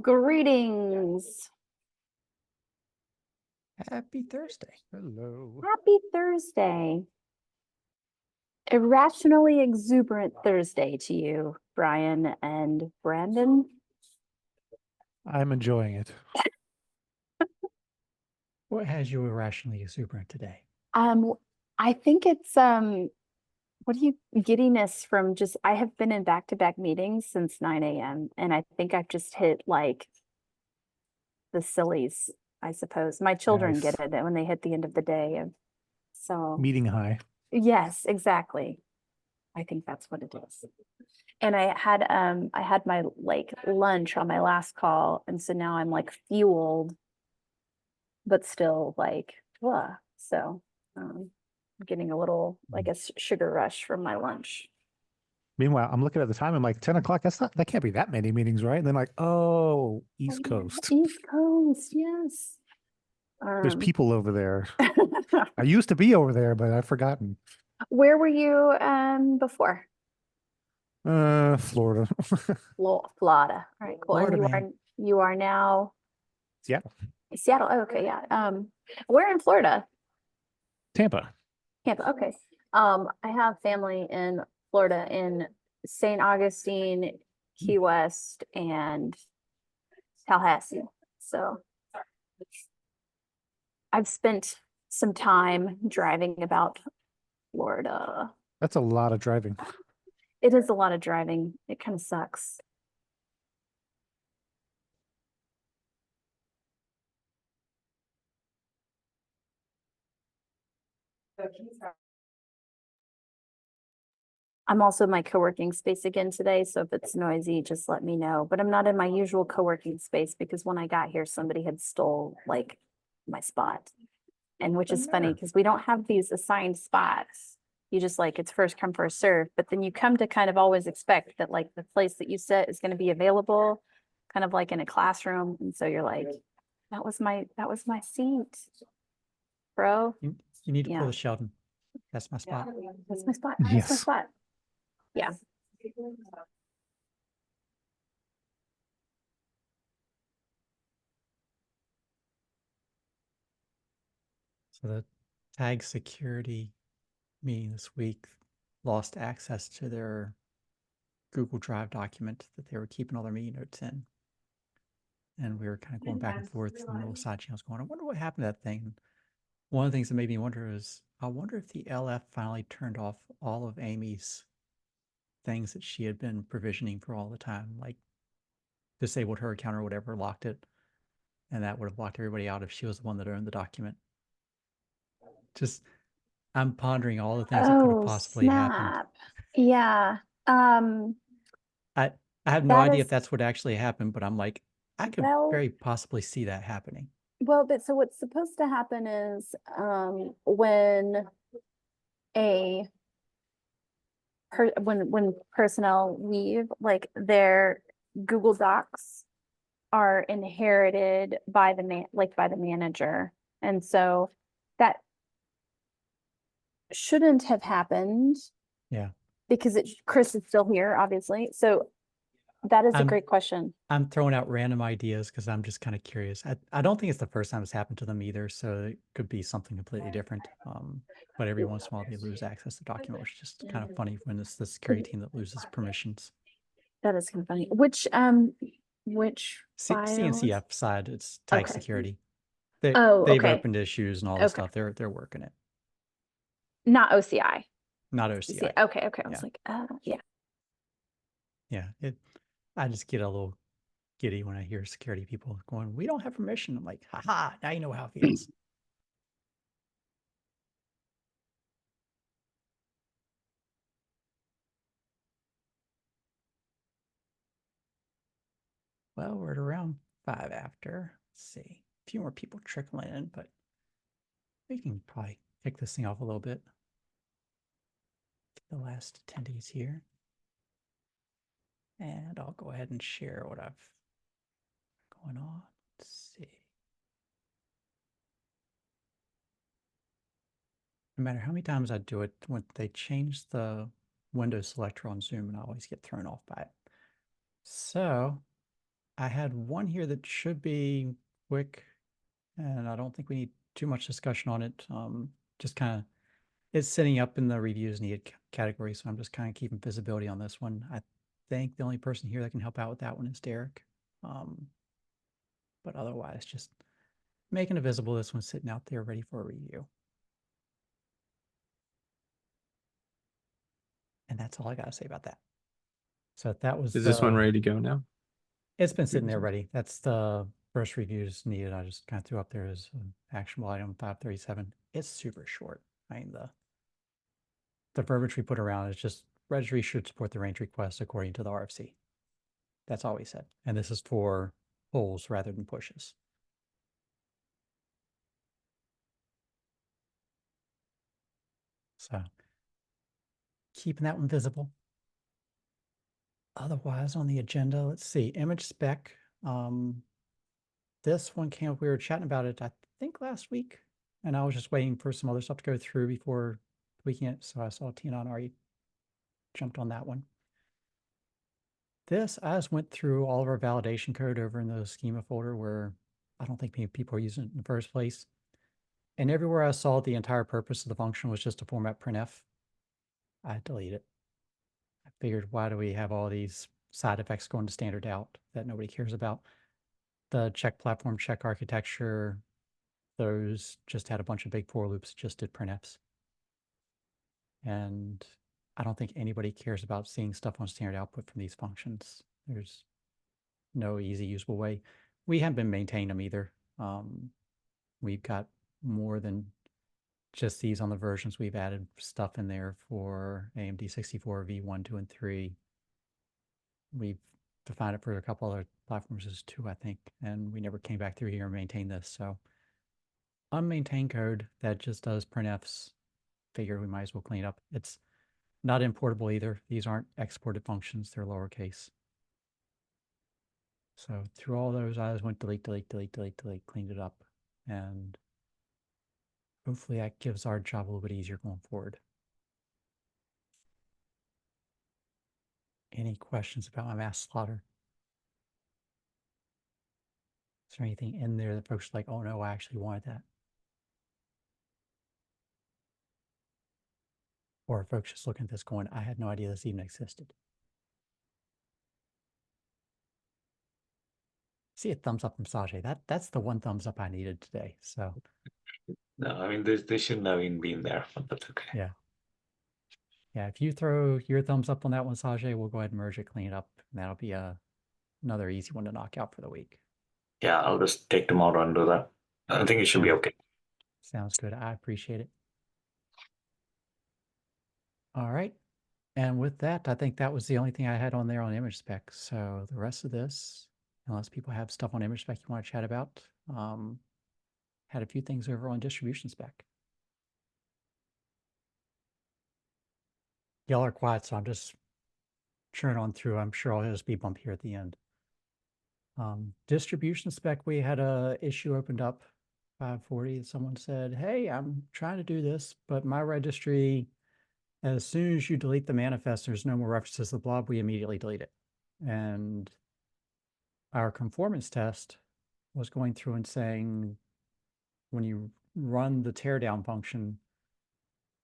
Greetings. Happy Thursday. Hello. Happy Thursday. Irrationally exuberant Thursday to you, Brian and Brandon. I'm enjoying it. What has you irrationally exuberant today? I think it's what are you giddiness from just I have been in back-to-back meetings since 9 a.m. and I think I've just hit like the sillies, I suppose. My children Nice. get it when they hit the end of the day. So Meeting high. yes, exactly. I think that's what it is. And I had my like lunch on my last call, and so now I'm like fueled, but still like blah. So getting a little, I guess, sugar rush from my lunch. Meanwhile, I'm looking at the time. I'm like, 10 o'clock. That can't be that many meetings, right? And then like, oh, East Coast. East Coast, yes. There's people over there. I used to be over there, but I've forgotten. Where were you before? Florida. Florida. All right, cool. And Florida, man. you are now Seattle. Seattle. Oh, okay, yeah. Where in Florida? Tampa. Tampa. Okay. I have family in Florida in St. Augustine, Key West, and Tallahassee. So I've spent some time driving about Florida. That's a lot of driving. It is a lot of driving. It kind of sucks. I'm also in my co-working space again today, so if it's noisy, just let me know. But I'm not in my usual co-working space because when I got here, somebody had stole like my spot. And which is funny because we don't have these assigned spots. You just like it's first come, first serve. But then you come to kind of always expect that like the place that you sit is going to be available, kind of like in a classroom. And so you're like, that was my seat, bro. You need to Yeah. pull the Sheldon. That's my spot. That's my spot. That's my Yes. spot. Yeah. So the tag security meeting this week lost access to their Google Drive document that they were keeping all their meeting notes in. And we were kind of going back and forth in the little side channels going, I wonder what happened to that thing. One of the things that made me wonder is, I wonder if the LF finally turned off all of Amy's things that she had been provisioning for all the time, like disabled her account or whatever, locked it. And that would have locked everybody out if she was the one that owned the document. Just, I'm pondering all the things that could have possibly happened. Snap. Yeah. I have no That idea is if that's what actually happened, but I'm like, I could well, very possibly see that happening. well, but so what's supposed to happen is when a when personnel leave, like their Google Docs are inherited by by the manager. And so that shouldn't have happened Yeah. because Chris is still here, obviously. So that is a I'm great question. I'm throwing out random ideas because I'm just kind of curious. I don't think it's the first time it's happened to them either, so it could be something completely different. But every once in a while they lose access to the document, which is just kind of funny when it's the security team that loses permissions. That is kind of funny. Which files? CNCF side, it's tag Okay. security. Oh, They've okay. opened issues and all this Okay. stuff. They're working it. Not OCI. Not OCI. Okay. I Yeah. was like, yeah. Yeah. I just get a little giddy when I hear security people going, we don't have permission. I'm like, haha, now you know how it feels. Well, we're at around 5 after. Let's see. A few more people trickling in, but we can probably kick this thing off a little bit. The last attendees here. And I'll go ahead and share what I've going on. Let's see. No matter how many times I do it, when they change the window selector on Zoom, and I always get thrown off by it. So I had one here that should be quick, and I don't think we need too much discussion on it. Just kind of, it's sitting up in the reviews needed category, so I'm just kind of keeping visibility on this one. I think the only person here that can help out with that one is Derek. But otherwise, just making it visible. This one's sitting out there ready for a review. And that's all I got to say about that. So that was Is this one ready to go now? It's been sitting there ready. That's the first reviews needed. I just kind of threw up there as an actionable item 537. It's super short. I mean, the verbiage we put around is just registry should support the range request according to the RFC. That's all we said. And this is for pulls rather than pushes. So keeping that one visible. Otherwise on the agenda, let's see, image spec. This one came up, we were chatting about it, I think last week, and I was just waiting for some other stuff to go through before tweaking it. So I saw Tina and already jumped on that one. This, I just went through all of our validation code over in the schema folder where I don't think many people are using it in the first place. And everywhere I saw the entire purpose of the function was just to format printf, I deleted it. I figured, why do we have all these side effects going to standard out that nobody cares about? The check platform, check architecture, those just had a bunch of big for loops, just did printfs. And I don't think anybody cares about seeing stuff on standard output from these functions. There's no easy usable way. We haven't been maintaining them either. We've got more than just these on the versions. We've added stuff in there for AMD 64, V1, 2, and 3. We've defined it for a couple other platforms as 2, I think, and we never came back through here and maintained this. So unmaintained code that just does printfs, figure we might as well clean it up. It's not importable either. These aren't exported functions, they're lowercase. So through all those, I just went delete, delete, delete, delete, delete, cleaned it up. And hopefully that gives our job a little bit easier going forward. Any questions about my mass slaughter? Is there anything in there that folks are like, oh no, I actually wanted that? Or are folks just looking at this going, I had no idea this even existed? See a thumbs up from Sajay. That's the one thumbs up I needed today. So No, I mean, they shouldn't have even been there, but that's okay. yeah. Yeah, if you throw your thumbs up on that one, Sajay, we'll go ahead and merge it, clean it up. And that'll be another easy one to knock out for the week. Yeah, I'll just take tomorrow and do that. I think it should be okay. Sounds good. I appreciate it. All right. And with that, I think that was the only thing I had on there on image spec. So the rest of this, unless people have stuff on image spec you want to chat about, had a few things over on distribution spec. Y'all are quiet, so I'm just churning on through. I'm sure I'll hit a speed bump here at the end. Distribution spec, we had a issue opened up 540. Someone said, hey, I'm trying to do this, but my registry, as soon as you delete the manifest, there's no more references to the blob, we immediately delete it. And our conformance test was going through and saying, when you run the teardown function,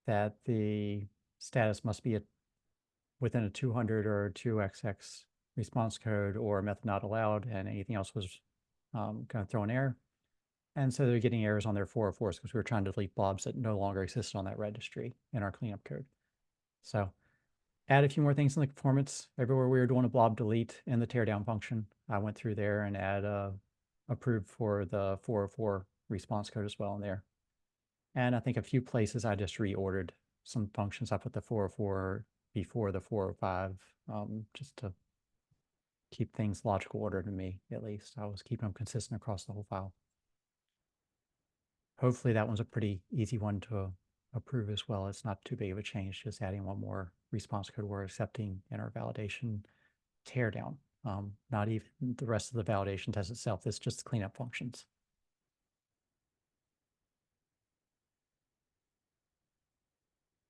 that the status must be within a 200 or 2xx response code or a method not allowed, and anything else was going to throw an error. And so they're getting errors on their 404s because we were trying to delete blobs that no longer exist on that registry in our cleanup code. So add a few more things in the conformance. Everywhere we were doing a blob delete in the teardown function, I went through there and add approved for the 404 response code as well in there. And I think a few places I just reordered some functions. I put the 404 before the 405 just to keep things logical order to me, at least. I was keeping them consistent across the whole file. Hopefully that one's a pretty easy one to approve as well. It's not too big of a change, just adding one more response code we're accepting in our validation teardown. Not even the rest of the validation test itself. It's just the cleanup functions.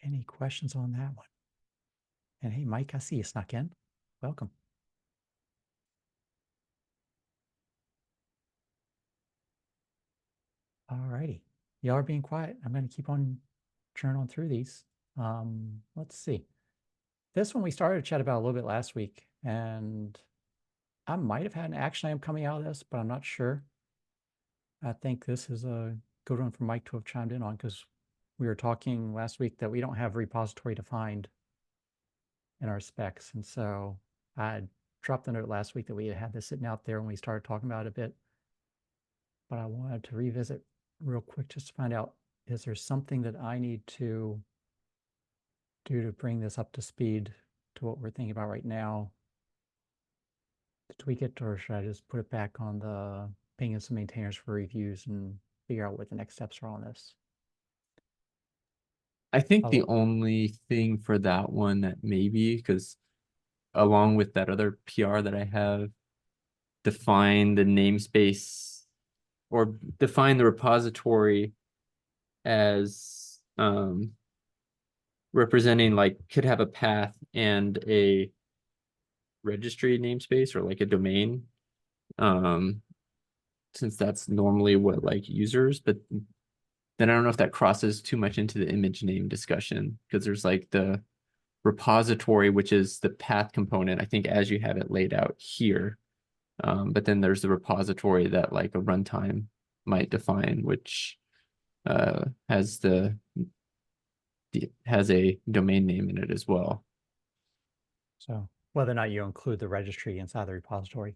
Any questions on that one? And hey, Mike, I see you snuck in. Welcome. All righty. Y'all are being quiet. I'm going to keep on journaling through these. Let's see. This one we started to chat about a little bit last week, and I might have had an action item coming out of this, but I'm not sure. I think this is a good one for Mike to have chimed in on, because we were talking last week that we don't have repository defined in our specs. And so I dropped the note last week that we had this sitting out there when we started talking about it a bit. But I wanted to revisit real quick just to find out, is there something that I need to do to bring this up to speed to what we're thinking about right now to tweak it, or should I just put it back on the ping in some maintainers for reviews and figure out what the next steps are on this? I think the Hello? only thing for that one that maybe, because along with that other PR that I have, define the namespace or define the repository as representing, like, could have a path and a registry namespace or like a domain, since that's normally what like users, but then I don't know if that crosses too much into the image name discussion, because there's like the repository, which is the path component, I think, as you have it laid out here. But then there's the repository that like a runtime might define, which has has a domain name in it as well. So whether or not you include the registry inside the repository.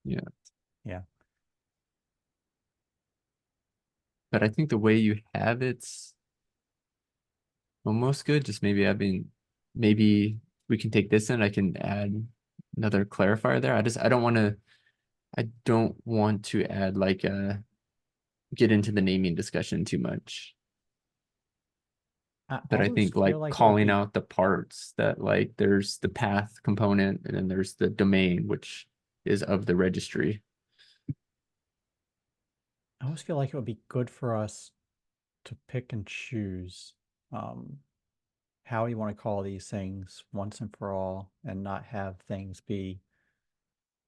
Yeah. Yeah. But I think the way you have it's almost good. Just maybe maybe we can take this and I can add another clarifier there. I don't want to add like get into the naming discussion too much. But I almost think feel like like it would calling be- out the parts that like there's the path component and then there's the domain, which is of the registry. I always feel like it would be good for us to pick and choose how you want to call these things once and for all, and not have things be,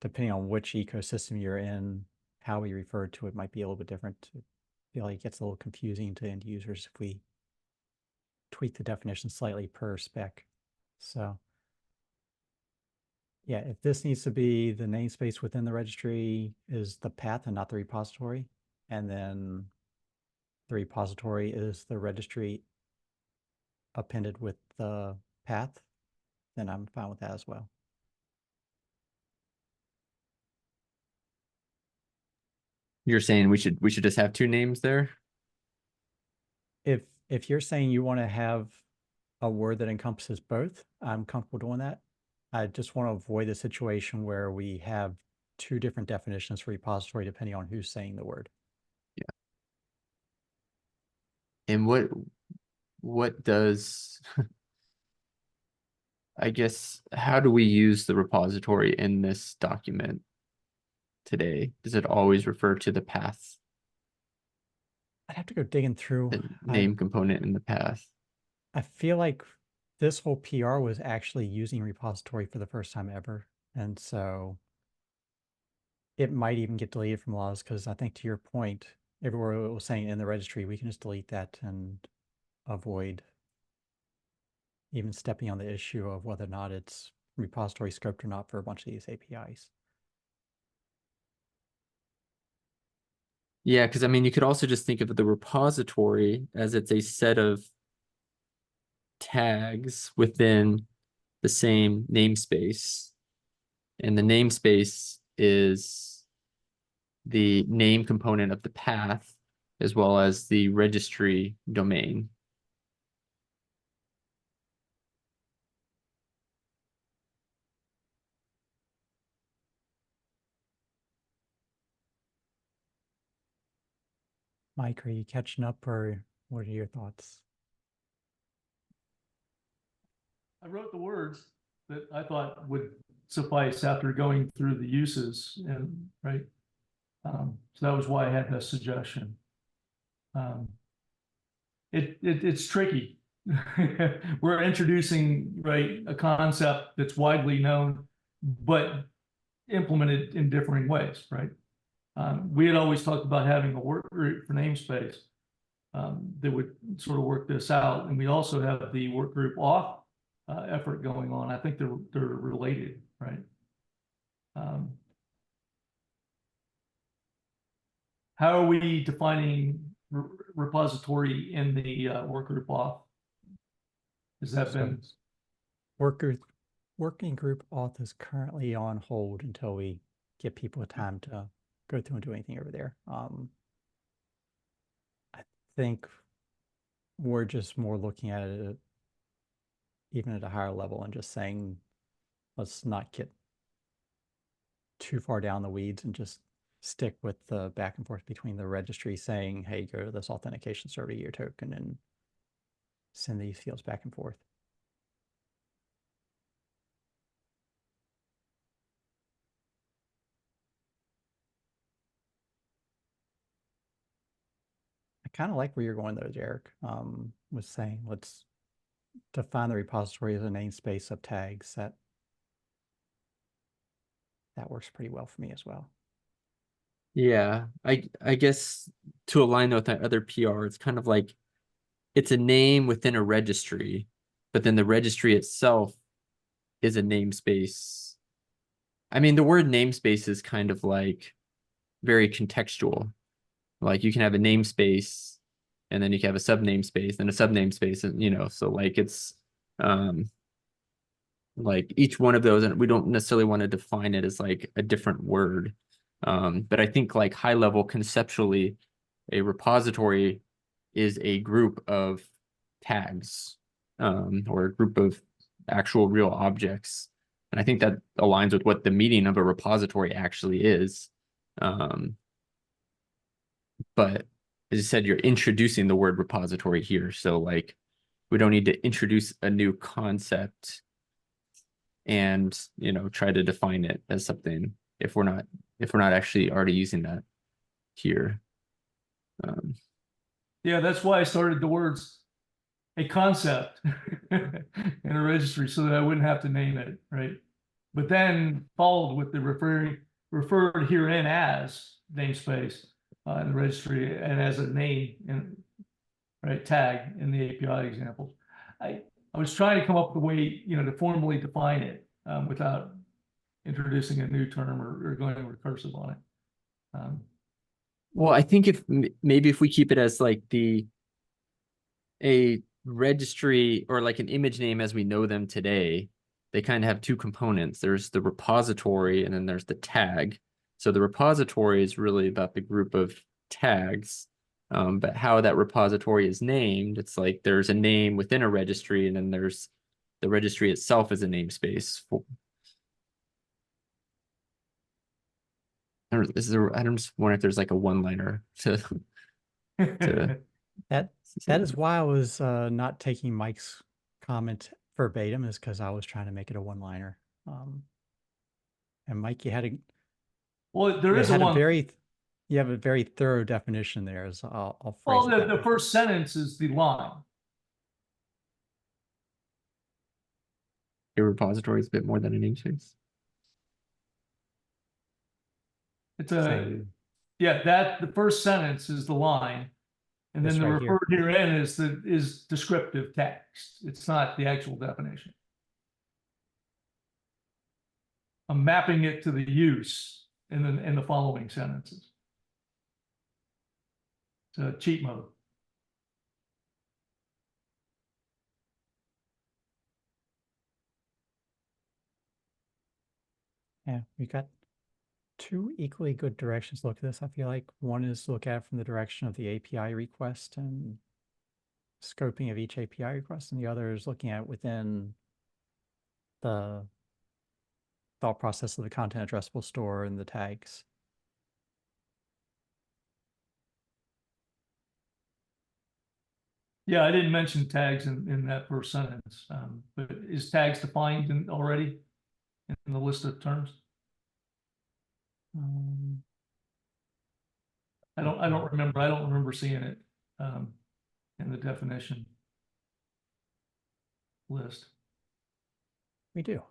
depending on which ecosystem you're in, how we refer to it might be a little bit different. I feel like it gets a little confusing to end users if we tweak the definition slightly per spec. So yeah, if this needs to be the namespace within the registry is the path and not the repository, and then the repository is the registry appended with the path, then I'm fine with that as well. You're saying we should just have two names there? If you're saying you want to have a word that encompasses both, I'm comfortable doing that. I just want to avoid the situation where we have two different definitions for repository depending on who's saying the word. And what does I guess, how do we use the repository in this document today? Does it always refer to the path, I'd have to go digging through. the name component in the path? I feel like this whole PR was actually using repository for the first time ever. And so it might even get deleted from laws, because I think, to your point, everywhere it was saying in the registry, we can just delete that and avoid even stepping on the issue of whether or not it's repository scoped or not for a bunch of these APIs. Yeah, because I mean, you could also just think of the repository as it's a set of tags within the same namespace. And the namespace is the name component of the path as well as the registry domain. Mike, are you catching up, or what are your thoughts? I wrote the words that I thought would suffice after going through the uses and, right? So that was why I had that suggestion. It's tricky. We're introducing, right, a concept that's widely known, but implemented in differing ways, right? We had always talked about having a work group for namespace that would sort of work this out. And we also have the work group auth effort going on. I think they're related, right? How are we defining repository in the work group auth? Has that been? Working group auth is currently on hold until we give people time to go through and do anything over there. I think we're just more looking at it even at a higher level and just saying, let's not get too far down the weeds and just stick with the back and forth between the registry saying, hey, go to this authentication server, your token, and send these fields back and forth. I kind of like where you're going though, Derek, was saying, let's define the repository as a namespace of tags. That works pretty well for me as well. Yeah, I guess to align with that other PR, it's kind of like it's a name within a registry, but then the registry itself is a namespace. I mean, the word namespace is kind of like very contextual. Like you can have a namespace and then you can have a sub namespace and a sub namespace, and you know, so like it's like each one of those, and we don't necessarily want to define it as like a different word. But I think like high level conceptually, a repository is a group of tags or a group of actual real objects. And I think that aligns with what the meaning of a repository actually is. But as you said, you're introducing the word repository here. So like, we don't need to introduce a new concept and, you know, try to define it as something if we're not actually already using that here. Yeah, that's why I started the words a concept in a registry so that I wouldn't have to name it, right? But then followed with the referred herein as namespace in the registry and as a name and right tag in the API examples. I was trying to come up with a way, you know, to formally define it without introducing a new term or going recursive on it. Well, I think maybe if we keep it as like a registry or like an image name as we know them today, they kind of have two components. There's the repository and then there's the tag. So the repository is really about the group of tags, but how that repository is named, it's like there's a name within a registry and then there's the registry itself as a namespace. I don't just wonder if there's like a one-liner to That is why I was not taking Mike's comment verbatim, is because I was trying to make it a one-liner. And Mike, you had a Well, there is you a had a one. you have a very thorough definition there. So I'll phrase Well, it that the way. first sentence is the line. your repository is a bit more than a namespace. It's So yeah, the first sentence is the line. And This then the right here. referred herein is descriptive text. It's not the actual definition. I'm mapping it to the use in the following sentences. It's a cheat mode. yeah, we got two equally good directions to look at this. I feel like one is to look at it from the direction of the API request and scoping of each API request, and the other is looking at within the thought process of the content addressable store and the tags. Yeah, I didn't mention tags in that first sentence, but is tags defined already in the list of terms? I don't remember. I don't remember seeing it in the definition list. We do.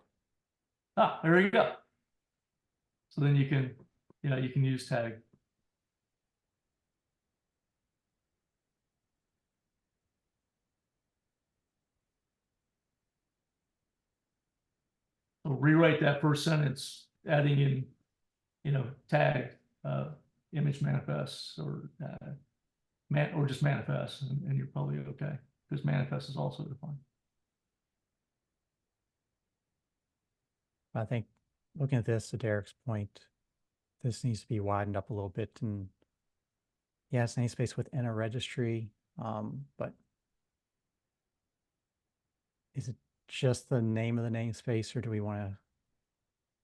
Ah, there you go. So then you can use tag rewrite that first sentence, adding in, tag, image manifests or or just manifests, and you're probably okay, because manifest is also defined. I think looking at this, to Derek's point, this needs to be widened up a little bit. And yes, namespace within a registry, but is it just the name of the namespace, or do we want to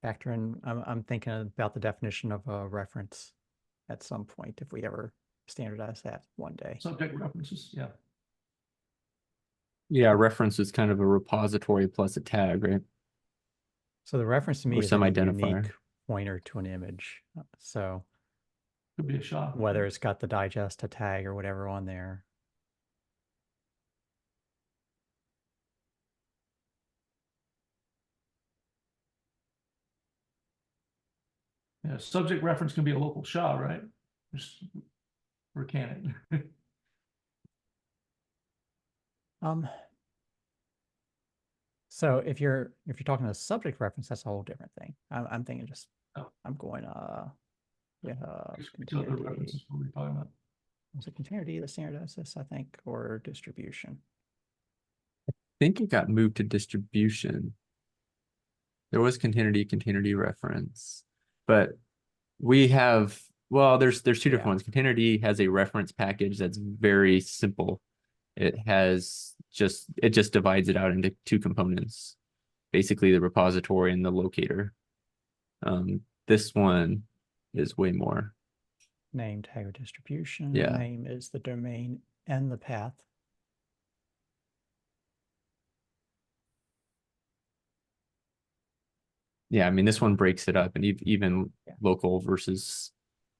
factor in? I'm thinking about the definition of a reference at some point, if we ever standardize that one day. Subject references, yeah. Yeah, reference is kind of a repository plus a tag, right? So the reference to me Or is some a identifier. unique pointer to an image. So Could be a shop. whether it's got the digest, a tag, or whatever on there. Yeah, subject reference can be a local SHA, right? Just, or can it? So if you're talking a subject reference, that's a whole different thing. I'm thinking just Oh. I'm going yeah, Other references, what are we talking about? was it container D that standardized this, I think, or distribution? I think it got moved to distribution. There was container D reference, but we have, well, there's two different ones. Container D has a reference package that's very simple. It just divides it out into two components, basically the repository and the locator. This one is way more. Name, tag, or distribution. Yeah. Name is the domain and the path. Yeah, I mean, this one breaks it up, and even local versus,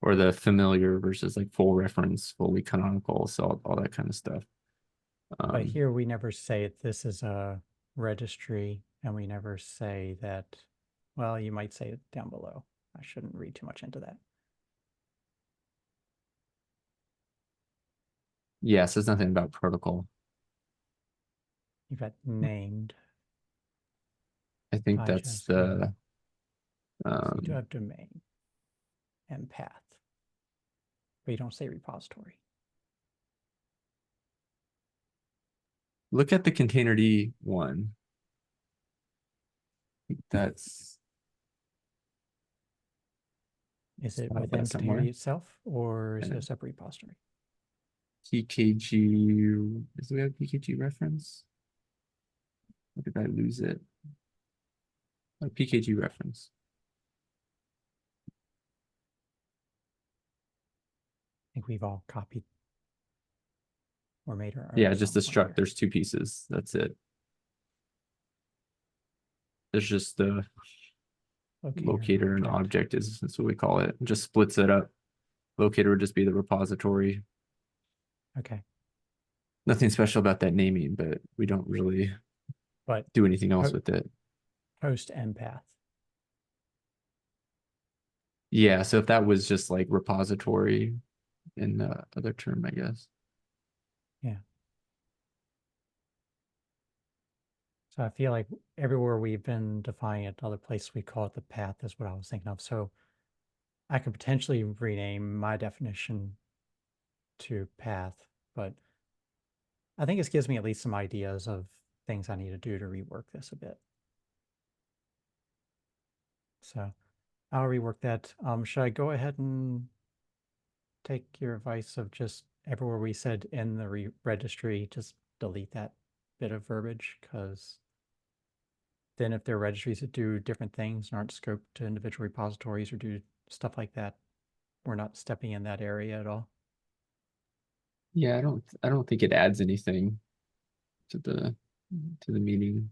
or the familiar versus like full reference, fully canonical, so all that kind of stuff. But here we never say this is a registry, and we never say that, well, you might say it down below. I shouldn't read too much into that. Yeah, it says nothing about protocol. You've got named. I think that's the So you do have domain and path, but you don't say repository. look at the container D one. That's Is it Spot within that container somewhere. D itself, or is it Yeah. a separate repository? PKG. Does we have PKG reference? Or did I lose it? Oh, PKG reference. I think we've all copied or made our own. Yeah, just the somewhere. struct. There's two pieces. That's it. There's just the locator and object is what we call it. It just splits it up. Locator would just be the repository. Okay. Nothing special about that naming, but we don't really But do anything else with it. post and path. Yeah, so if that was just like repository in the other term, I guess. Yeah. So I feel like everywhere we've been defining it, other places we call it the path is what I was thinking of. So I could potentially rename my definition to path, but I think this gives me at least some ideas of things I need to do to rework this a bit. So I'll rework that. Should I go ahead and take your advice of just everywhere we said in the registry, just delete that bit of verbiage? Because then if there are registries that do different things and aren't scoped to individual repositories or do stuff like that, we're not stepping in that area at all. Yeah, I don't think it adds anything to the meaning.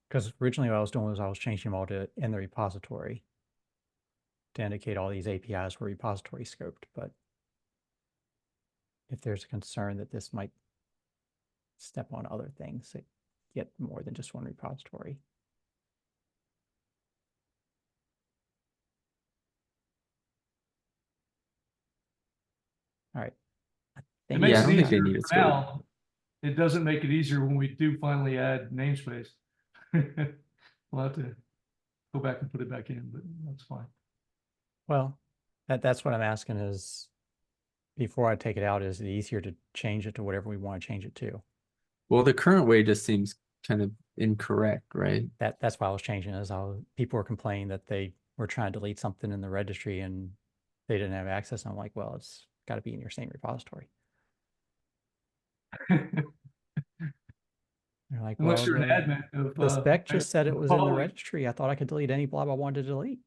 Because originally what I was doing was I was changing them all to in the repository to indicate all these APIs were repository scoped. But if there's a concern that this might step on other things that get more than just one repository. All right. It makes I it don't think they easier need a for scope. now. It doesn't make it easier when we do finally add namespace. We'll have to go back and put it back in, but that's fine. Well, that's what I'm asking is, before I take it out, is it easier to change it to whatever we want to change it to? Well, the current way just seems kind of incorrect, right? That's why I was changing it, is people were complaining that they were trying to delete something in the registry and they didn't have access. And I'm like, well, it's got to be in your same repository. They're like, Unless well, you're an admin of the spec just said it was in the public. registry. I thought I could delete any blob I wanted to delete.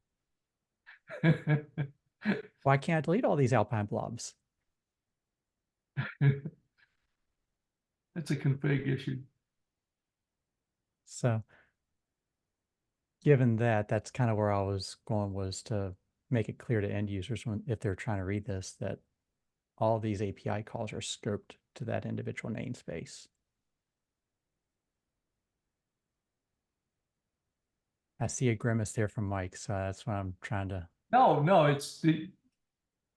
Why can't I delete all these Alpine blobs? That's a config issue. So given that, that's kind of where I was going, was to make it clear to end users if they're trying to read this, that all these API calls are scoped to that individual namespace. I see a grimace there from Mike, so that's what I'm trying to. No, it's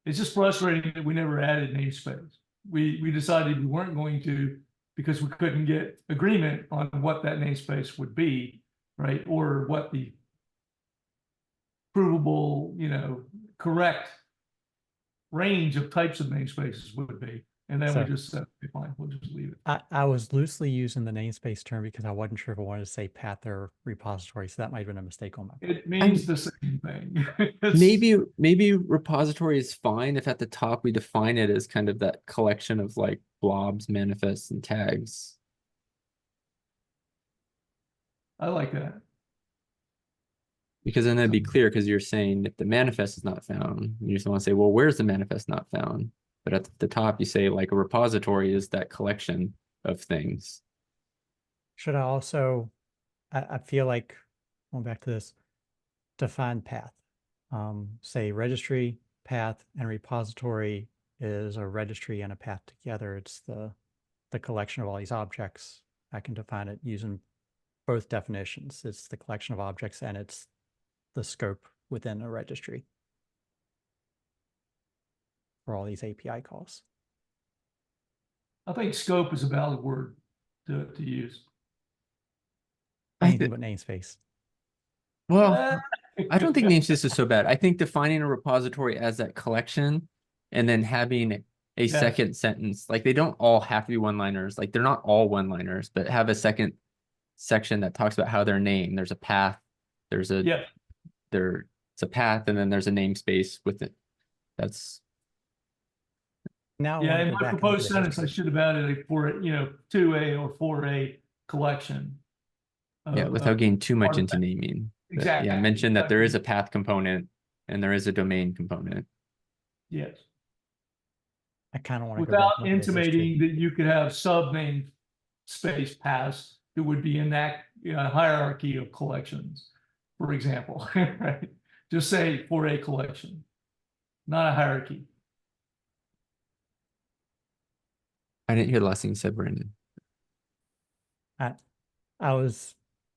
just frustrating that we never added namespace. We decided we weren't going to, because we couldn't get agreement on what that namespace would be, right? Or what the provable, correct range of types of namespaces would be. And then we just said, okay, fine, we'll just leave it. I was loosely using the namespace term because I wasn't sure if I wanted to say path or repository, so that might have been a mistake on my part. It means the same thing. Maybe repository is fine if at the top we define it as kind of that collection of like blobs, manifests, and tags. I like that. Because then that'd be clear, because you're saying if the manifest is not found, you just want to say, well, where's the manifest not found? But at the top, you say like a repository is that collection of things. Should I also, I feel like, going back to this, define path. Say registry, path, and repository is a registry and a path together. It's the collection of all these objects. I can define it using both definitions. It's the collection of objects and it's the scope within a registry for all these API calls. I think scope is a valid word to use. Anything but namespace. Well, I don't think namespace is so bad. I think defining a repository as that collection and then having a second sentence, like they don't all have to be one-liners. Like they're not all one-liners, but have a second section that talks about how they're named. There's a path, there's a it's a path, and then there's a namespace with it. That's now. In my proposed sentence, I should have added a 2A or 4A collection. Without getting too much into naming. Exactly. But, mention that there is a path component and there is a domain component. Yes. I kind of want to without intimating that you could have subname space paths that would be in that hierarchy of collections, for example, right? Just say for a collection, not a hierarchy. I didn't hear the last thing you said, Brandon. I was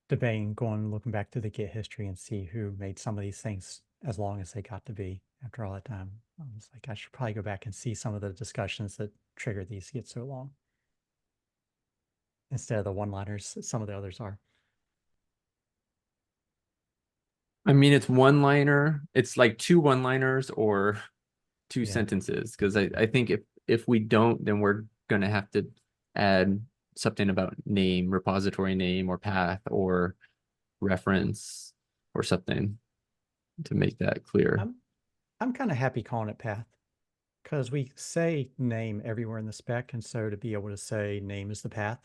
debating looking back to the Git history and see who made some of these things as long as they got to be after all that time. I was like, I should probably go back and see some of the discussions that triggered these to get so long. Instead of the one-liners, some of the others are. I mean, it's one-liner. It's like 2 one-liners or 2 sentences. Because I think if we don't, then we're going to have to add something about name, repository name, or path, or reference, or something to make that clear. I'm kind of happy calling it path because we say name everywhere in the spec. And so to be able to say name is the path,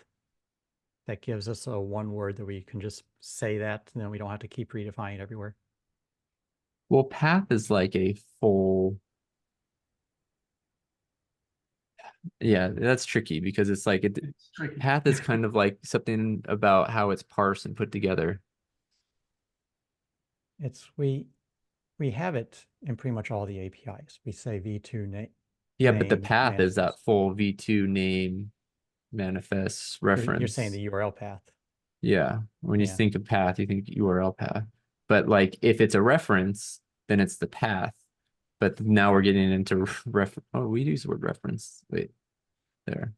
that gives us a one word that we can just say that, and then we don't have to keep redefining it everywhere. Well, path is like a full. Yeah, that's tricky because it's like it's tricky. Path is kind of like something about how it's parsed and put together. It's we have it in pretty much all the APIs. We say v2 name. Yeah, but the path is that full v2 name, manifest, reference. You're saying the URL path. Yeah, when you think of path, you think URL path. But like if it's a reference, then it's the path. But now we're getting into oh, we use the word reference. Wait, there.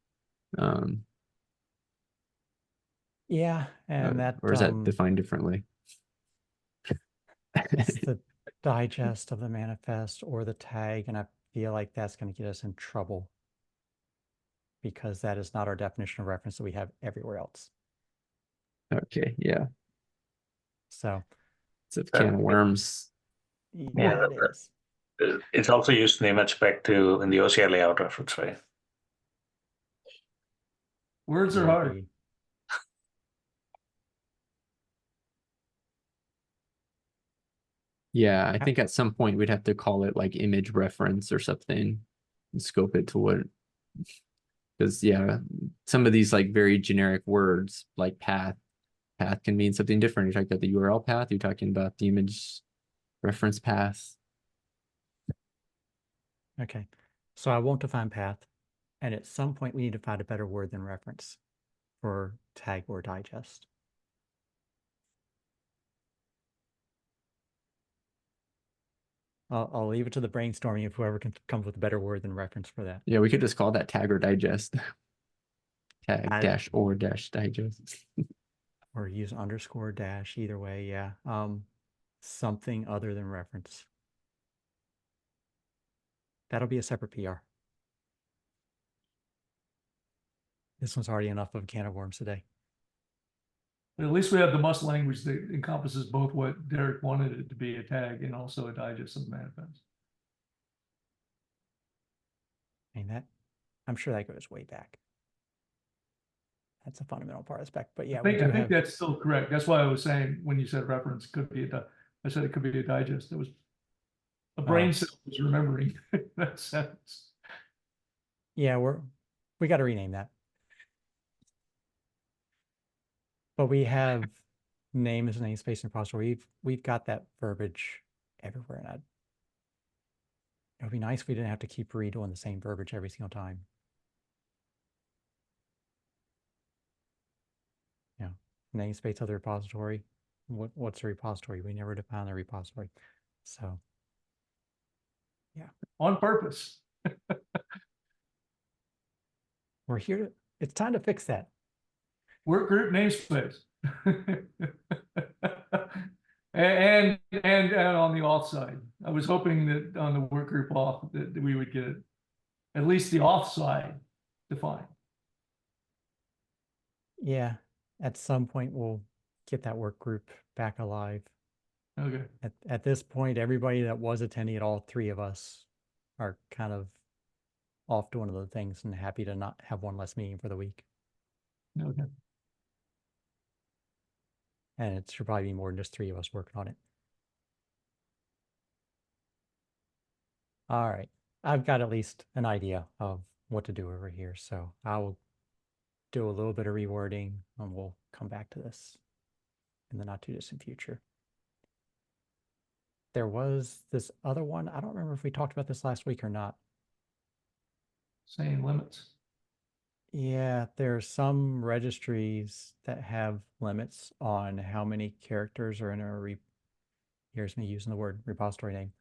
Yeah, and that or is that defined differently? It's the digest of the manifest or the tag, and I feel like that's going to get us in trouble because that is not our definition of reference that we have everywhere else. Okay, yeah. So It's a can of worms. yeah, it is. It's also used in the image spec too in the OCI layout reference, right? Words are hard. Maybe. Yeah, I think at some point we'd have to call it like image reference or something and scope it to what, because yeah, some of these like very generic words like path can mean something different. You're talking about the URL path, you're talking about the image reference path. Okay, so I won't define path, and at some point we need to find a better word than reference for tag or digest. I'll leave it to the brainstorming if whoever can come up with a better word than reference for that. Yeah, we could just call that tag or digest. Tag I- dash or dash digest. Or use underscore dash, either way, yeah. Something other than reference. That'll be a separate PR. This one's already enough of a can of worms today. But at least we have the must language that encompasses both what Derek wanted it to be, a tag and also a digest of the manifest. I mean, that, I'm sure that goes way back. That's a fundamental part of spec, but yeah, I we think, do I think have, that's still correct. That's why I was saying when you said reference could be I said it could be a digest. It was a brain cell was remembering that sentence. yeah, we got to rename that. But we have name as a namespace and repository. We've got that verbiage everywhere, and it would be nice if we didn't have to keep redoing the same verbiage every single time. Yeah, namespace of the repository. What's a repository? We never define the repository, so yeah, On purpose. we're here to. It's time to fix that. Work group namespace. and on the auth side. I was hoping that on the work group auth that we would get at least the auth side defined. Yeah, at some point we'll get that work group back alive. Okay. At this point, everybody that was attending it, all three of us, are kind of off doing other things and happy to not have one less meeting for the week. Okay. And it should probably be more than just three of us working on it. All right. I've got at least an idea of what to do over here. So I will do a little bit of rewording and we'll come back to this in the not too distant future. There was this other one. I don't remember if we talked about this last week or not. Saying limits. Yeah, there are some registries that have limits on how many characters are in a here's me using the word repository name.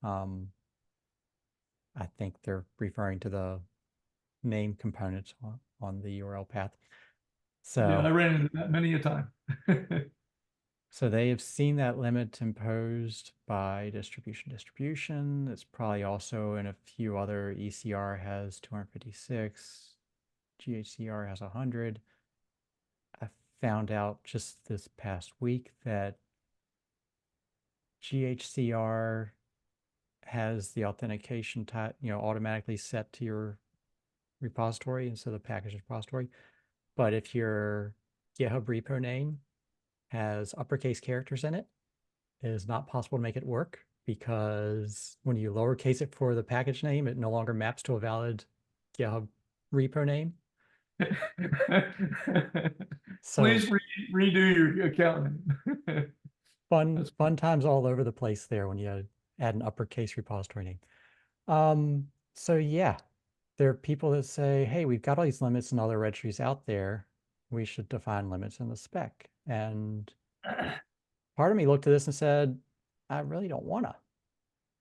I think they're referring to the name component on the URL path. So Yeah, I ran into that many a time. so they have seen that limit imposed by distribution. It's probably also in a few other. ECR has 256. GHCR has 100. I found out just this past week that GHCR has the authentication type, automatically set to your repository instead of the package repository. But if your GitHub repo name has uppercase characters in it, it is not possible to make it work because when you lowercase it for the package name, it no longer maps to a valid GitHub repo name. So please redo your account name. fun times all over the place there when you add an uppercase repository name. So yeah, there are people that say, hey, we've got all these limits and other registries out there. We should define limits in the spec. And part of me looked at this and said, I really don't want to.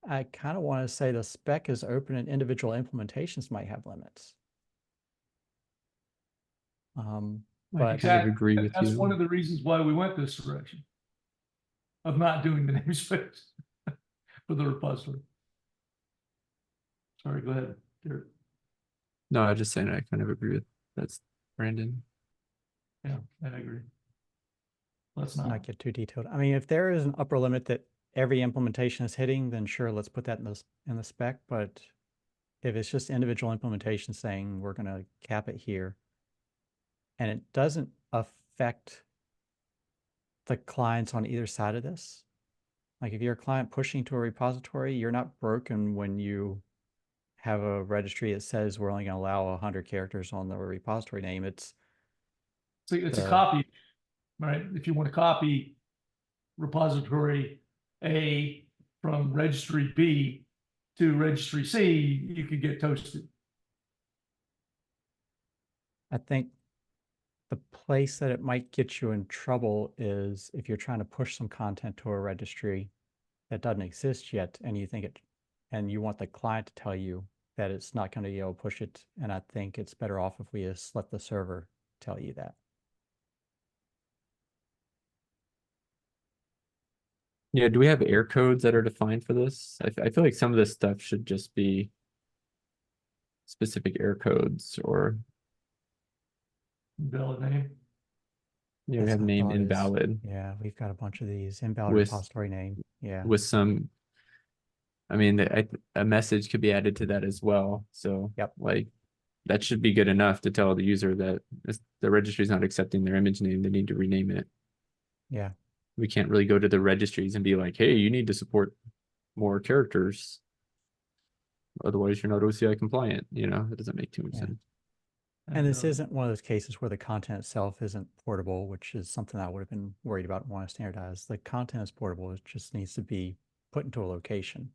I kind of want to say the spec is open and individual implementations might have limits. But I agree with that's you. one of the reasons why we went this direction. of not doing the namespace for the repository. Sorry, go ahead, Garrett. No, I just saying I kind of agree with that's Brandon. Yeah, I agree. Let's Not not. get too detailed. I mean, if there is an upper limit that every implementation is hitting, then sure, let's put that in the spec. But if it's just individual implementation saying we're going to cap it here, and it doesn't affect the clients on either side of this, like if you're a client pushing to a repository, you're not broken when you have a registry that says we're only going to allow 100 characters on the repository name. It's It's a copy, right? If you want to copy repository A from registry B to registry C, you could get toasted. I think the place that it might get you in trouble is if you're trying to push some content to a registry that doesn't exist yet, and you think it, and you want the client to tell you that it's not going to be able to push it. And I think it's better off if we just let the server tell you that. Yeah, do we have error codes that are defined for this? I feel like some of this stuff should just be specific error codes, or Valid name. we That's have my name thought is- invalid Yeah, we've got a bunch of these invalid With- repository name. Yeah. with some. I mean, a message could be added to that as well. So Yep. like that should be good enough to tell the user that the registry is not accepting their image name. They need to rename it. Yeah. We can't really go to the registries and be like, hey, you need to support more characters. Otherwise, you're not OCI compliant. You know, it doesn't make too much Yeah. sense. And this isn't one of those cases where the content itself isn't portable, which is something I would have been worried about and want to standardize. The content is portable. It just needs to be put into a location.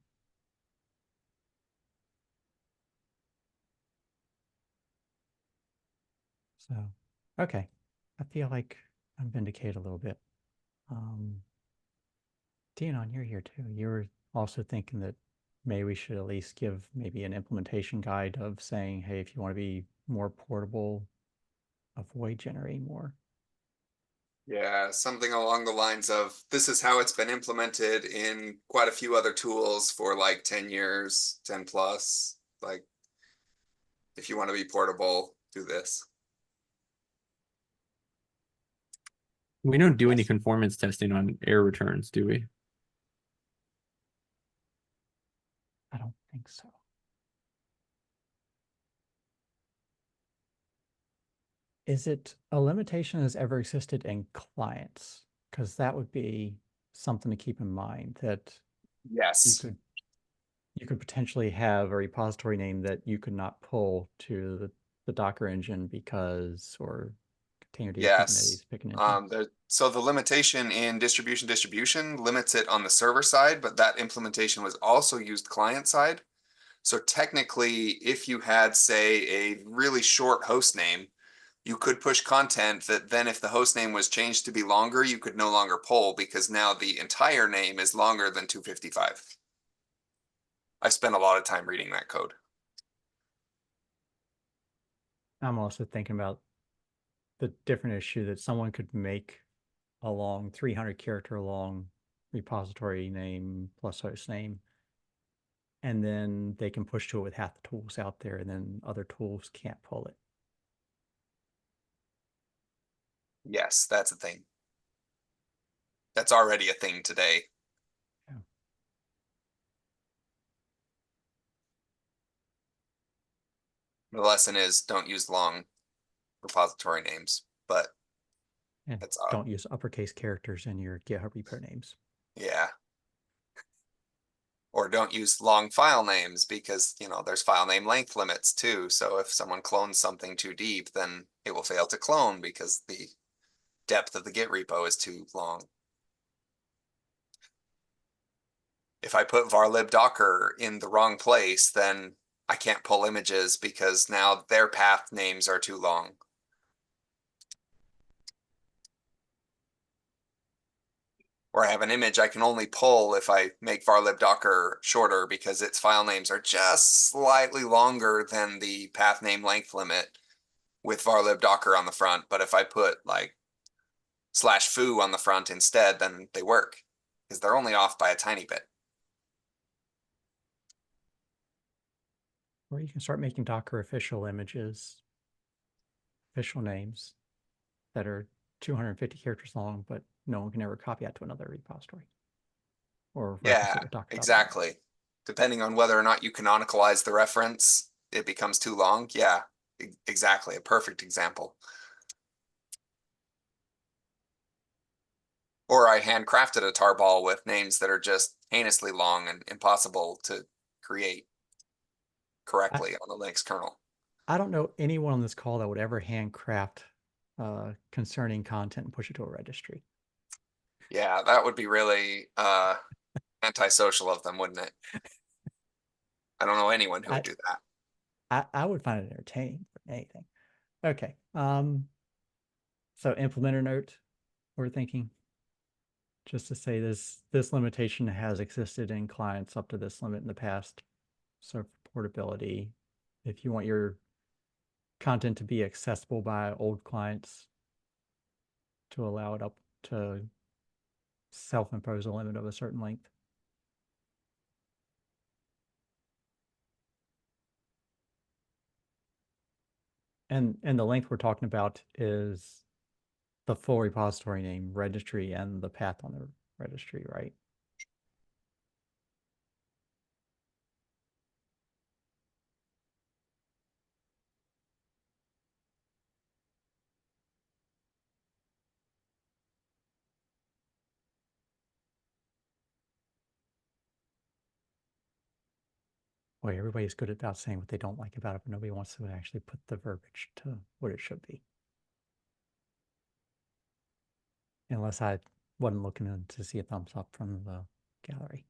So, okay. I feel like I'm vindicated a little bit. Dion, you're here too. You were also thinking that maybe we should at least give maybe an implementation guide of saying, hey, if you want to be more portable, avoid generating more. Yeah, something along the lines of this is how it's been implemented in quite a few other tools for like 10 years, 10 plus. Like, if you want to be portable, do this. We don't do any conformance testing on error returns, do we? I don't think so. Is it a limitation that's ever existed in clients? Because that would be something to keep in mind, that Yes. you could potentially have a repository name that you could not pull to the Docker engine because, or container Yes. pick an engine. So the limitation in distribution limits it on the server side, but that implementation was also used client side. So technically, if you had, say, a really short host name, you could push content that then if the host name was changed to be longer, you could no longer pull because now the entire name is longer than 255. I spent a lot of time reading that code. I'm also thinking about the different issue that someone could make a long 300 character long repository name plus host name, and then they can push to it with half the tools out there, and then other tools can't pull it. Yes, that's a thing. That's already a thing today. Yeah. The lesson is don't use long repository names, but And that's don't use uppercase characters in your GitHub repo names. yeah. Or don't use long file names because, there's file name length limits too. So if someone clones something too deep, then it will fail to clone because the depth of the Git repo is too long. If I put varlib docker in the wrong place, then I can't pull images because now their path names are too long. Or I have an image I can only pull if I make varlib docker shorter because its file names are just slightly longer than the path name length limit with varlib docker on the front. But if I put like /foo on the front instead, then they work. because they're only off by a tiny bit. Or you can start making Docker official images, official names that are 250 characters long, but no one can ever copy that to another repository. Or reference Yeah, it with Docker. exactly. Depending on whether or not you canonicalize the reference, it becomes too long. Yeah, exactly. A perfect example. Or I handcrafted a tarball with names that are just heinously long and impossible to create correctly on the Linux kernel. I don't know anyone on this call that would ever handcraft concerning content and push it to a registry. Yeah, that would be really antisocial of them, wouldn't it? I don't know anyone who would do that. I would find it entertaining for anything. Okay. So implementer note, we're thinking just to say this limitation has existed in clients up to this limit in the past. So portability, if you want your content to be accessible by old clients, to allow it up to self-impose a limit of a certain length. And the length we're talking about is the full repository name, registry, and the path on the registry, right? Boy, everybody's good about saying what they don't like about it, but nobody wants to actually put the verbiage to what it should be. Unless I wasn't looking in to see a thumbs up from the gallery.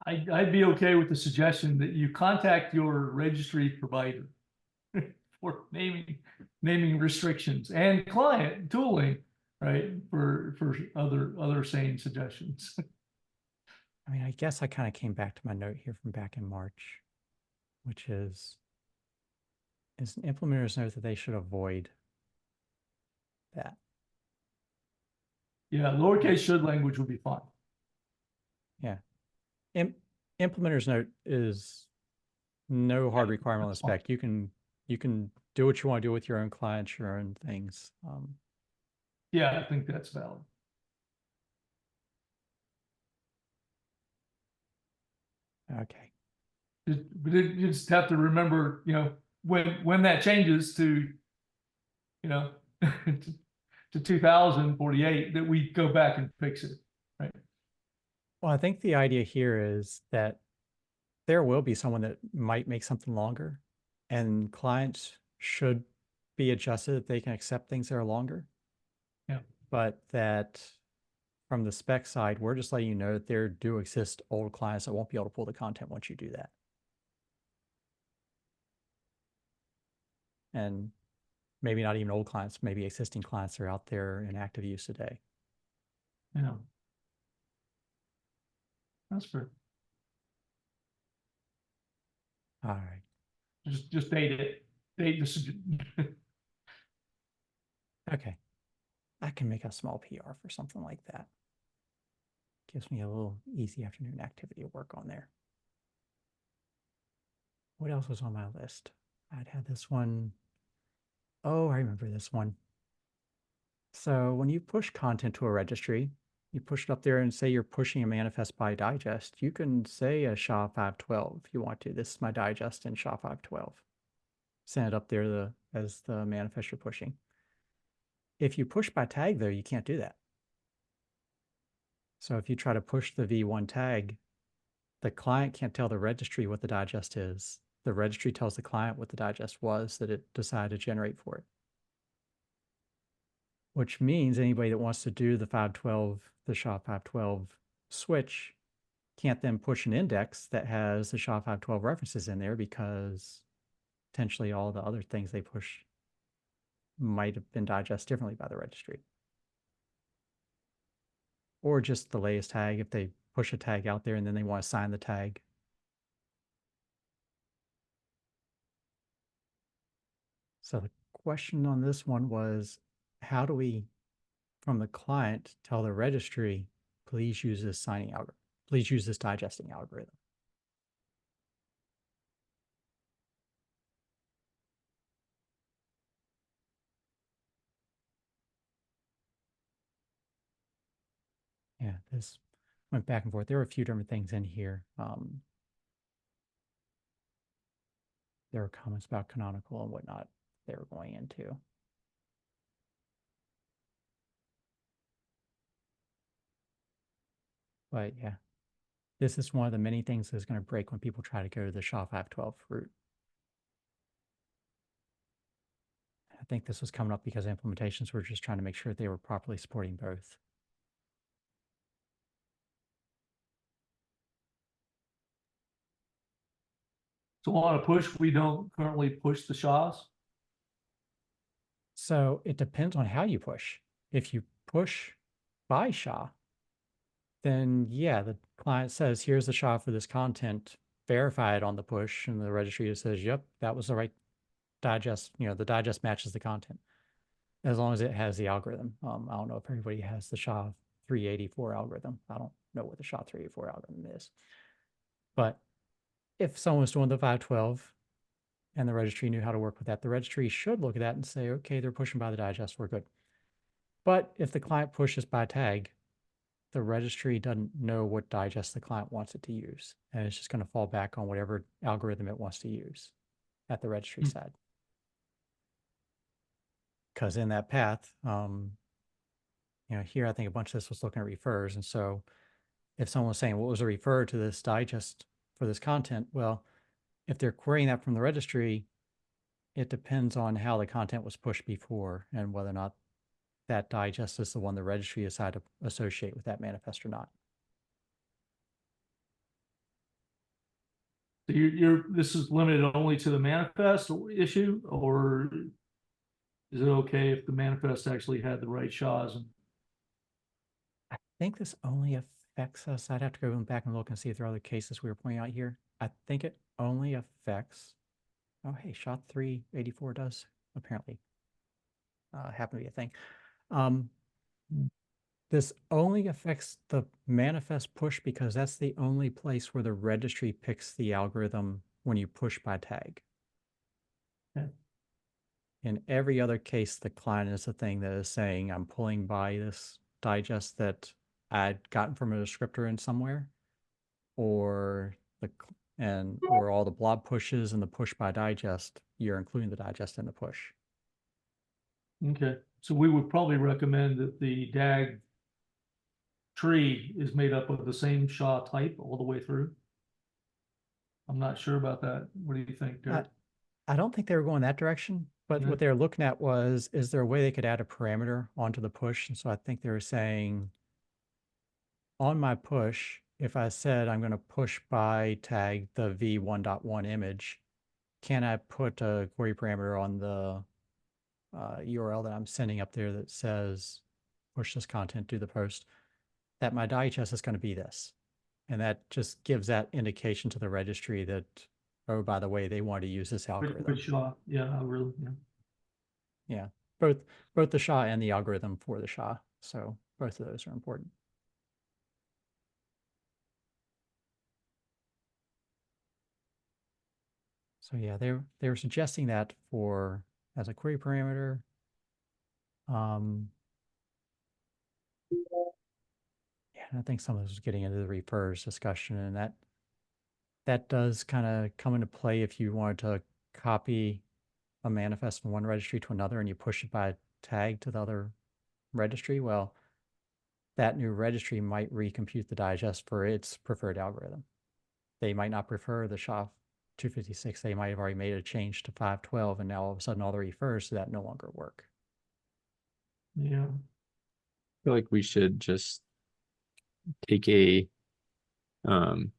I'd be okay with the suggestion that you contact your registry provider for naming restrictions and client tooling, right? For other sane suggestions. I mean, I guess I kind of came back to my note here from back in March, which is an implementer's note that they should avoid that. Yeah, lowercase should language would be fine. Yeah. Implementer's note is no hard requirement on the spec. You can do what you want to do with your own clients, your own things. Yeah, I think that's valid. Okay. But you just have to remember, when that changes to, to 2048, that we go back and fix it, right? Well, I think the idea here is that there will be someone that might make something longer, and clients should be adjusted that they can accept things that are longer. Yeah. But that from the spec side, we're just letting you know that there do exist old clients that won't be able to pull the content once you do that. And maybe not even old clients, maybe existing clients that are out there in active use today. Yeah. That's fair. All right. Just date it. Date this. Okay. I can make a small PR for something like that. Gives me a little easy afternoon activity to work on there. What else was on my list? I'd had this one. Oh, I remember this one. So when you push content to a registry, you push it up there and say you're pushing a manifest by digest. You can say a SHA-512 if you want to. This is my digest in SHA-512. Send it up there as the manifest you're pushing. If you push by tag, though, you can't do that. So if you try to push the V1 tag, the client can't tell the registry what the digest is. The registry tells the client what the digest was that it decided to generate for it. Which means anybody that wants to do the 512, the SHA-512 switch can't then push an index that has the SHA-512 references in there, because potentially all the other things they push might have been digested differently by the registry. Or just the latest tag, if they push a tag out there and then they want to assign the tag. So the question on this one was, how do we, from the client, tell the registry, please use this signing algorithm, please use this digesting algorithm? Yeah, this went back and forth. There were a few different things in here. There were comments about canonical and whatnot they were going into. But yeah, this is one of the many things that's going to break when people try to go to the SHA-512 route. I think this was coming up because implementations were just trying to make sure they were properly supporting both. So on a push, we don't currently push the SHAs. So it depends on how you push. If you push by SHA, then yeah, the client says, here's the SHA for this content, verify it on the push, and the registry just says, yep, that was the right digest, the digest matches the content, as long as it has the algorithm. I don't know if everybody has the SHA 384 algorithm. I don't know what the SHA 384 algorithm is. But if someone's doing the 512 and the registry knew how to work with that, the registry should look at that and say, okay, they're pushing by the digest, we're good. But if the client pushes by tag, the registry doesn't know what digest the client wants it to use. And it's just going to fall back on whatever algorithm it wants to use at the registry side. Because in that path, here I think a bunch of this was looking at refers. And so if someone was saying, what was a refer to this digest for this content? Well, if they're querying that from the registry, it depends on how the content was pushed before and whether or not that digest is the one the registry decided to associate with that manifest or not. So this is limited only to the manifest issue, or is it okay if the manifest actually had the right SHAs? I think this only affects us. I'd have to go back and look and see if there are other cases we were pointing out here. I think it only affects, oh, hey, SHA 384 does apparently happen to be a thing. This only affects the manifest push because that's the only place where the registry picks the algorithm when you push by tag. Okay. In every other case, the client is the thing that is saying, I'm pulling by this digest that I'd gotten from a descriptor in somewhere, or or all the blob pushes and the push by digest, you're including the digest in the push. Okay, so we would probably recommend that the DAG tree is made up of the same SHA type all the way through. I'm not sure about that. What do you think, Derek? I don't think they were going that direction, but what they were looking at was, is there a way they could add a parameter onto the push? And so I think they were saying, on my push, if I said I'm going to push by tag the v1.1 image, can I put a query parameter on the URL that I'm sending up there that says push this content to the post, that my digest is going to be this? And that just gives that indication to the registry that, oh, by the way, they want to use this algorithm. Which SHA? Yeah, really. Yeah, both the SHA and the algorithm for the SHA. So both of those are important. So yeah, they were suggesting that for as a query parameter. Yeah, I think some of this was getting into the refers discussion, and that does kind of come into play if you wanted to copy a manifest from one registry to another and you push it by tag to the other registry. Well, that new registry might recompute the digest for its preferred algorithm. They might not prefer the SHA 256. They might have already made a change to 512, and now all of a sudden all the refers to that no longer work. Yeah. I feel like we should just take a, I don't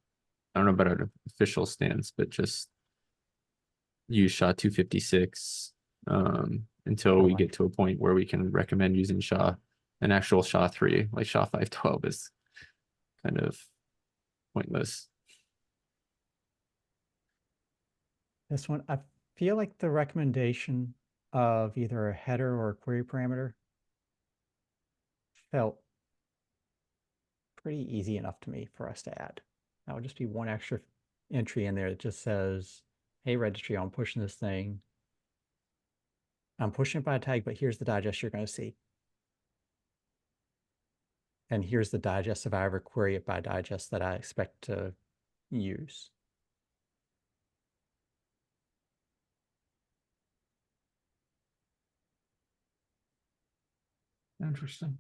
know about an official stance, but just use SHA 256 until we get to a point where we can recommend using SHA, an actual SHA 3, like SHA 512 is kind of pointless. This one, I feel like the recommendation of either a header or a query parameter felt pretty easy enough to me for us to add. That would just be one extra entry in there that just says, hey, registry, I'm pushing this thing. I'm pushing it by a tag, but here's the digest you're going to see. And here's the digest if I ever query it by digest that I expect to use. Interesting.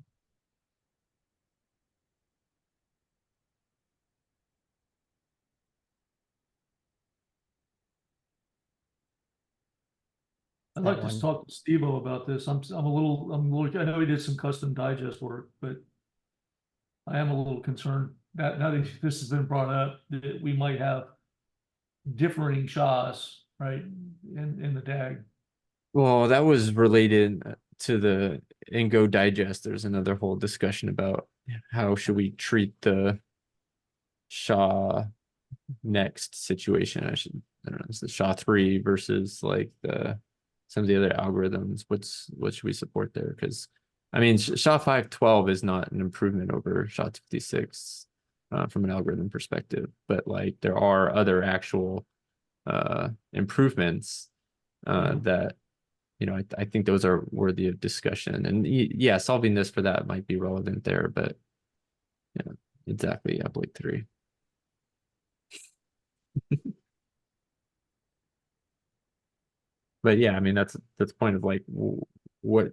I'd That like to one. talk to Steve-O about this. I'm a little, I know he did some custom digest work, but I am a little concerned that now that this has been brought up, that we might have differing SHAs, right, in the DAG. Well, that was related to the Ingo digest. There's another whole discussion about how should we treat the SHA next situation. I don't know, it's the SHA-3 versus like some of the other algorithms. What should we support there? Because I mean, SHA-512 is not an improvement over SHA-256 from an algorithm perspective, but like there are other actual improvements that, you know, I think those are worthy of discussion. And yeah, solving this for that might be relevant there, but yeah, exactly. Yeah, Blake 3. But yeah, I mean, that's the point of like what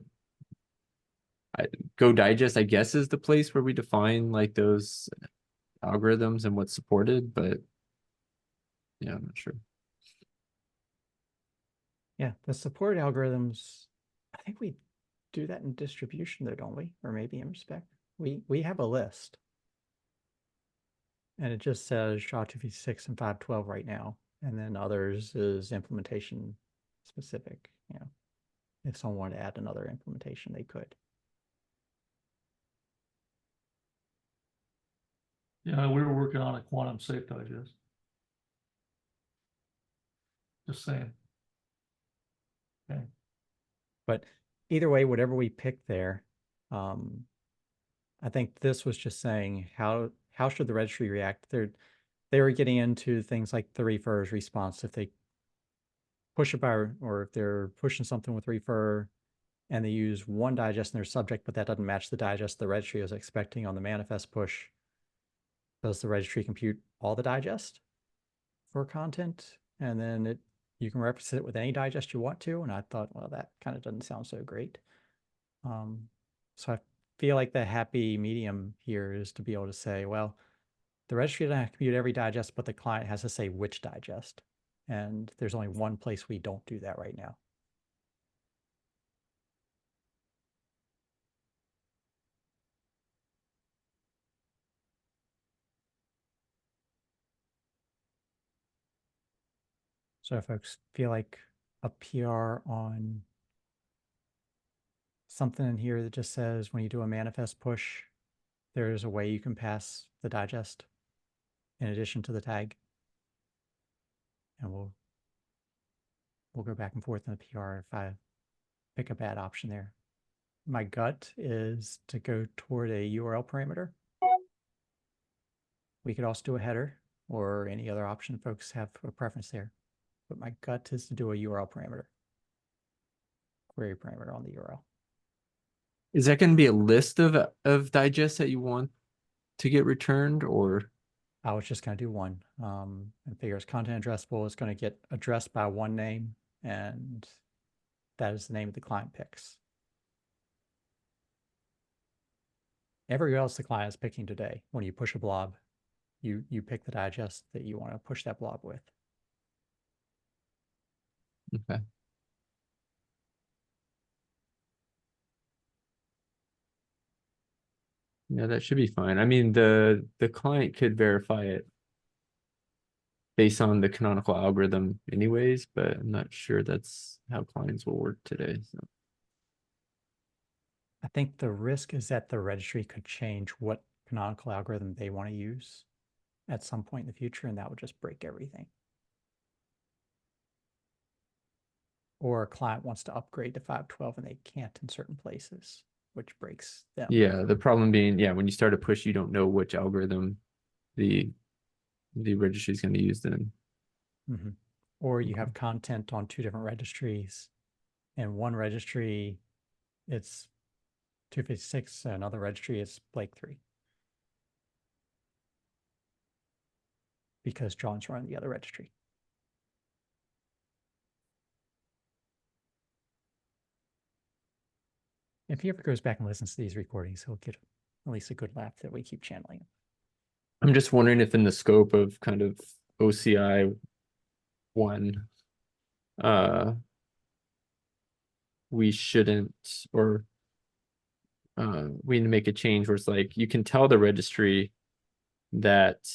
Go Digest, I guess, is the place where we define like those algorithms and what's supported, but yeah, I'm not sure. Yeah, the support algorithms, I think we do that in distribution though, don't we? Or maybe in respec. We have a list. And it just says SHA-256 and 512 right now. And then others is implementation specific. You know, if someone wanted to add another implementation, they could. Yeah, we were working on a quantum safe digest. Just saying. Okay. But either way, whatever we pick there, I think this was just saying how should the registry react? They were getting into things like the refer's response. If they push it by, or if they're pushing something with refer and they use one digest in their subject, but that doesn't match the digest the registry is expecting on the manifest push, does the registry compute all the digest for content? And then you can represent it with any digest you want to. And I thought, well, that kind of doesn't sound so great. So I feel like the happy medium here is to be able to say, well, the registry doesn't have to compute every digest, but the client has to say which digest. And there's only one place we don't do that right now. So if folks feel like a PR on something in here that just says when you do a manifest push, there's a way you can pass the digest in addition to the tag. And we'll go back and forth in the PR if I pick a bad option there. My gut is to go toward a URL parameter. We could also do a header or any other option folks have a preference there. But my gut is to do a URL parameter. Query parameter on the URL. Is that going to be a list of digests that you want to get returned, or? I was just going to do one. And figure as content addressable is going to get addressed by one name, and that is the name of the client picks. Everywhere else the client is picking today, when you push a blob, you pick the digest that you want to push that blob with. Okay. Yeah, that should be fine. I mean, the client could verify it based on the canonical algorithm anyways, but I'm not sure that's how clients will work today. So. I think the risk is that the registry could change what canonical algorithm they want to use at some point in the future, and that would just break everything. or a client wants to upgrade to 512 and they can't in certain places, which breaks them. Yeah, the problem being, yeah, when you start a push, you don't know which algorithm the registry is going to use then. Mhm. Or you Okay. have content on two different registries, and one registry it's 256, and another registry is Blake 3. Because John's running the other registry. If he ever goes back and listens to these recordings, he'll get at least a good laugh that we keep channeling him. I'm just wondering if in the scope of kind of OCI 1, we shouldn't, or we need to make a change where it's like, you can tell the registry that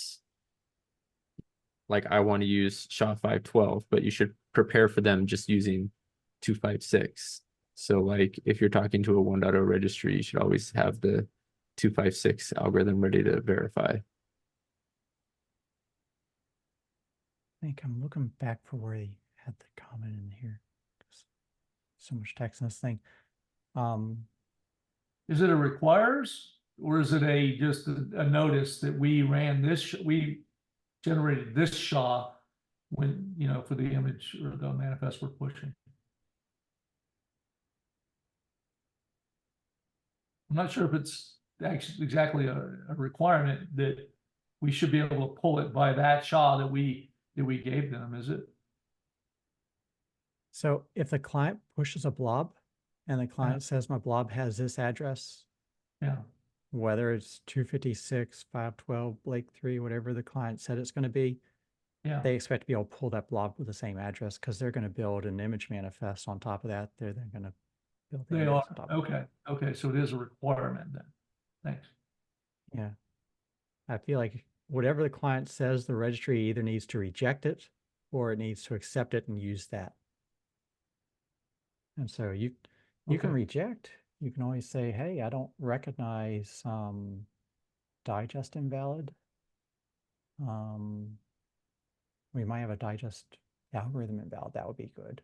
like I want to use SHA-512, but you should prepare for them just using 256. So like if you're talking to a 1.0 registry, you should always have the 256 algorithm ready to verify. I think I'm looking back for where he had the comment in here. So much text in this thing. Is it a requires, or is it a just a notice that we ran this, we generated this SHA when, you know, for the image or the manifest we're pushing? I'm not sure if it's actually exactly a requirement that we should be able to pull it by that SHA that we gave them, is it? So if the client pushes a blob and the client says my blob has this address, Yeah, whether it's 256, 512, Blake 3, whatever the client said it's going to be, yeah. they expect to be able to pull that blob with the same address because they're going to build an image manifest on top of that. They're then going to build the They index are, on top of it. okay, okay, so it is a requirement then. Thanks. Yeah. I feel like whatever the client says, the registry either needs to reject it or it needs to accept it and use that. And so you can Okay. reject. You can always say, hey, I don't recognize digest invalid. We might have a digest algorithm invalid. That would be good.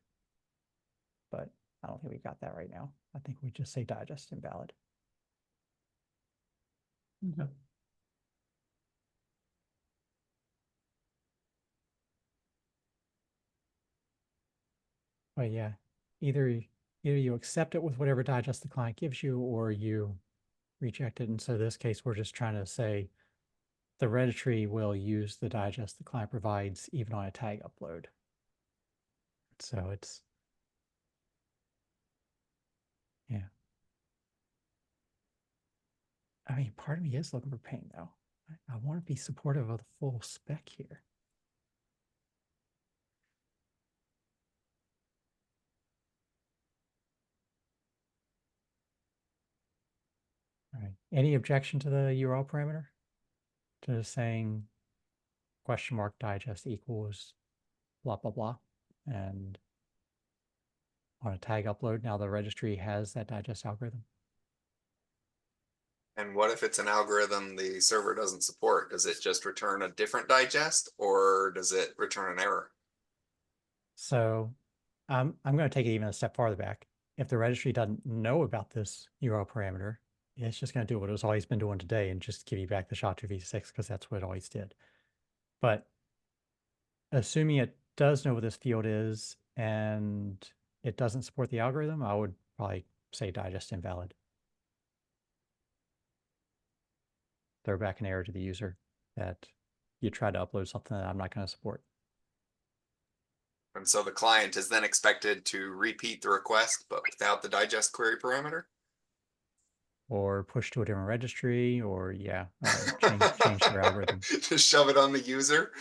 But I don't think we got that right now. I think we just say digest invalid. Okay. But yeah, either you accept it with whatever digest the client gives you, or you reject it. And so in this case, we're just trying to say the registry will use the digest the client provides even on a tag upload. So it's, yeah. I mean, part of me is looking for pain though. I want to be supportive of the full spec here. All right. Any objection to the URL parameter? To saying question mark digest equals blah, blah, blah. And on a tag upload, now the registry has that digest algorithm. And what if it's an algorithm the server doesn't support? Does it just return a different digest, or does it return an error? So I'm going to take it even a step farther back. If the registry doesn't know about this URL parameter, it's just going to do what it's always been doing today and just give you back the SHA-256 because that's what it always did. But assuming it does know what this field is and it doesn't support the algorithm, I would probably say digest invalid. Throw back an error to the user that you tried to upload something that I'm not going to support. And so the client is then expected to repeat the request, but without the digest query parameter? Or push to a different registry, or change their algorithm. Just shove it on the user?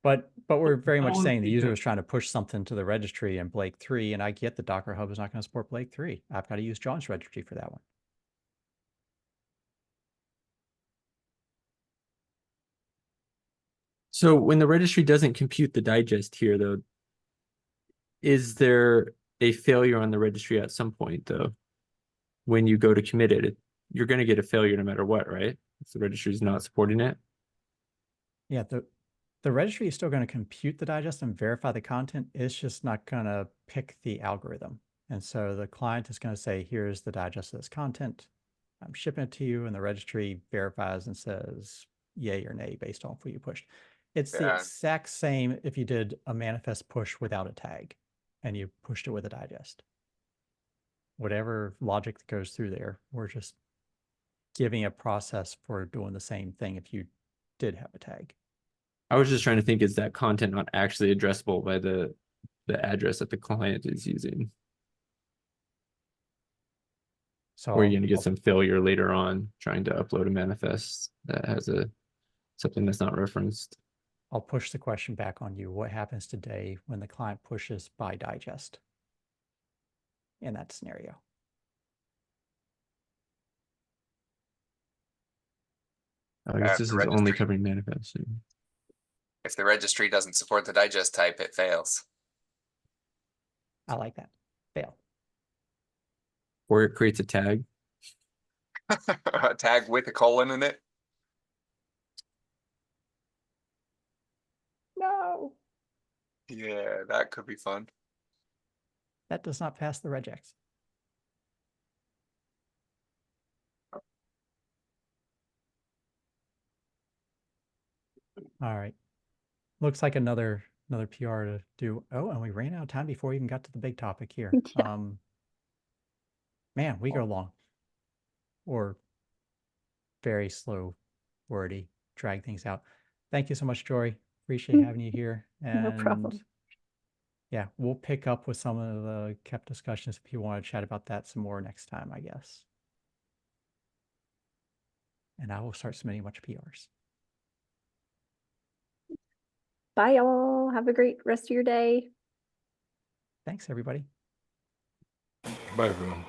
But we're very much That would saying the be user good. is trying to push something to the registry in Blake 3, and I get the Docker Hub is not going to support Blake 3. I've got to use John's registry for that one. So when the registry doesn't compute the digest here, though, is there a failure on the registry at some point, though? When you go to commit it, you're going to get a failure no matter what, right? If the registry is not supporting it. Yeah, The registry is still going to compute the digest and verify the content. It's just not going to pick the algorithm. And so the client is going to say, here's the digest of this content. I'm shipping it to you. And the registry verifies and says yay or nay based on what you pushed. It's the Yeah. exact same if you did a manifest push without a tag and you pushed it with a digest. Whatever logic that goes through there, we're just giving a process for doing the same thing if you did have a tag. I was just trying to think, is that content not actually addressable by the address that the client is using? So Or you're gonna get some failure later on trying to upload a manifest that has something that's not referenced. I'll push the question back on you. What happens today when the client pushes by digest in that scenario? I guess this the is only registry. covering manifest. If the registry doesn't support the digest type, it fails. I like that. Fail. Or it creates a tag. A tag with a colon in it. No, Yeah, that could be fun. that does not pass the regex. All right. Looks like another PR to do. Oh, and we ran out of time before we even got to the big topic here. Yeah. Man, we go long. Or very slow, wordy, drag things out. Thank you so much, Jory. Appreciate having you here. No problem. And yeah, we'll pick up with some of the kept discussions if you want to chat about that some more next time, I guess. And I will start submitting a bunch of PRs. Bye, y'all. Have a great rest of your day. Thanks, everybody. Bye, everyone.